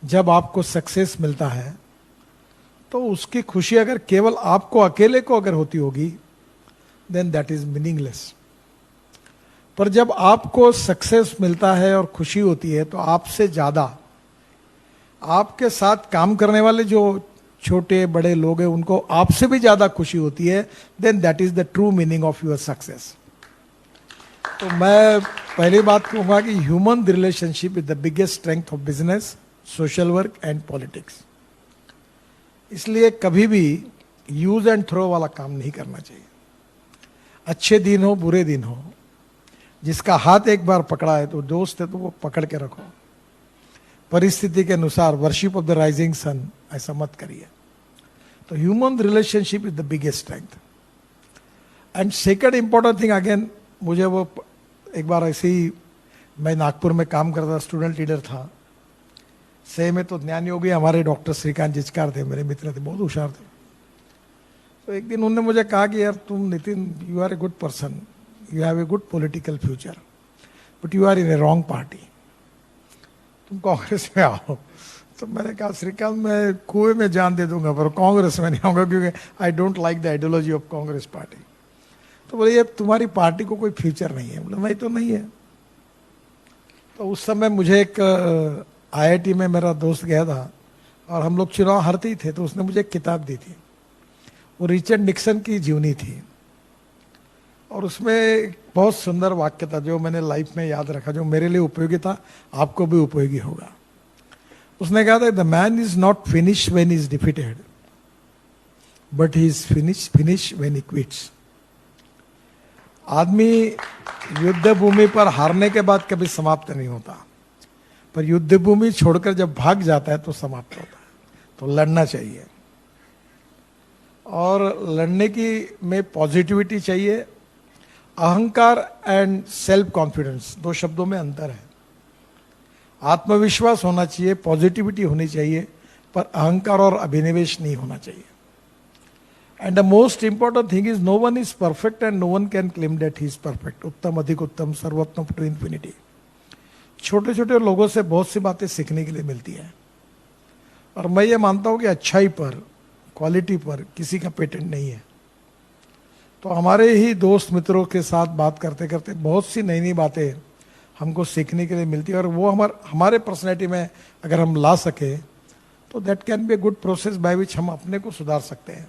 जब आपको सक्सेस मिलता है तो उसकी खुशी अगर केवल आपको अकेले को अगर होती होगी, देन दैट इज मीनिंगलेस। पर जब आपको सक्सेस मिलता है और खुशी होती है तो आपसे ज्यादा आपके साथ काम करने वाले जो छोटे बड़े लोग हैं उनको आपसे भी ज्यादा खुशी होती है, then that is the true meaning of your success. तो मैं पहली बात कहूंगा कि human relationship is the biggest strength of business, social work and politics. इसलिए कभी भी यूज एंड थ्रो वाला काम नहीं करना चाहिए। अच्छे दिन हो बुरे दिन हो, जिसका हाथ एक बार पकड़ा है तो दोस्त है तो वो पकड़ के रखो। परिस्थिति के अनुसार worship of the rising sun ऐसा मत करिए। तो human relationship is the biggest strength. And second important thing again, मुझे वो एक बार ऐसे ही, मैं नागपुर में काम करता, स्टूडेंट लीडर था, सही में तो ज्ञान योगी हमारे डॉक्टर श्रीकांत जिचकार थे, मेरे मित्र थे, बहुत होशियार थे। तो एक दिन उन्होंने मुझे कहा कि यार तुम Nitin, you are a good person, you have a good political future, but you are in a wrong party, तुम कांग्रेस में आओ। तो मैंने कहा श्रीकांत मैं कुएं में जान दे दूंगा पर कांग्रेस में नहीं आऊंगा, क्योंकि I don't like the ideology of Congress party. तो बोले ये तुम्हारी पार्टी को कोई फ्यूचर नहीं है। बोले नहीं तो नहीं है। तो उस समय मुझे एक आईआईटी में मेरा दोस्त गया था और हम लोग चुनाव हारते ही थे, तो उसने मुझे एक किताब दी थी, वो रिचर्ड निक्सन की जीवनी थी। और उसमें एक बहुत सुंदर वाक्य था जो मैंने लाइफ में याद रखा, जो मेरे लिए उपयोगी था, आपको भी उपयोगी होगा। उसने कहा था, the man is not finish when is defeated, but he is finish when he quits. आदमी युद्ध भूमि पर हारने के बाद कभी समाप्त नहीं होता, पर युद्ध भूमि छोड़कर जब भाग जाता है तो समाप्त होता है। तो लड़ना चाहिए, और लड़ने की में पॉजिटिविटी चाहिए। अहंकार एंड सेल्फ कॉन्फिडेंस, दो शब्दों में अंतर है। आत्मविश्वास होना चाहिए, पॉजिटिविटी होनी चाहिए, पर अहंकार और अभिनिवेश नहीं होना चाहिए। And the most important thing is no one is perfect and no one can claim that he is perfect. उत्तम अधिक उत्तम, सर्वोत्तम टू इन्फिनिटी। छोटे छोटे लोगों से बहुत सी बातें सीखने के लिए मिलती है, और मैं ये मानता हूं कि अच्छाई पर, क्वालिटी पर किसी का पेटेंट नहीं है। तो हमारे ही दोस्त मित्रों के साथ बात करते करते बहुत सी नई नई बातें हमको सीखने के लिए मिलती है, और वो हमारे पर्सनैलिटी में अगर हम ला सके तो that can be a good process by which हम अपने को सुधार सकते हैं।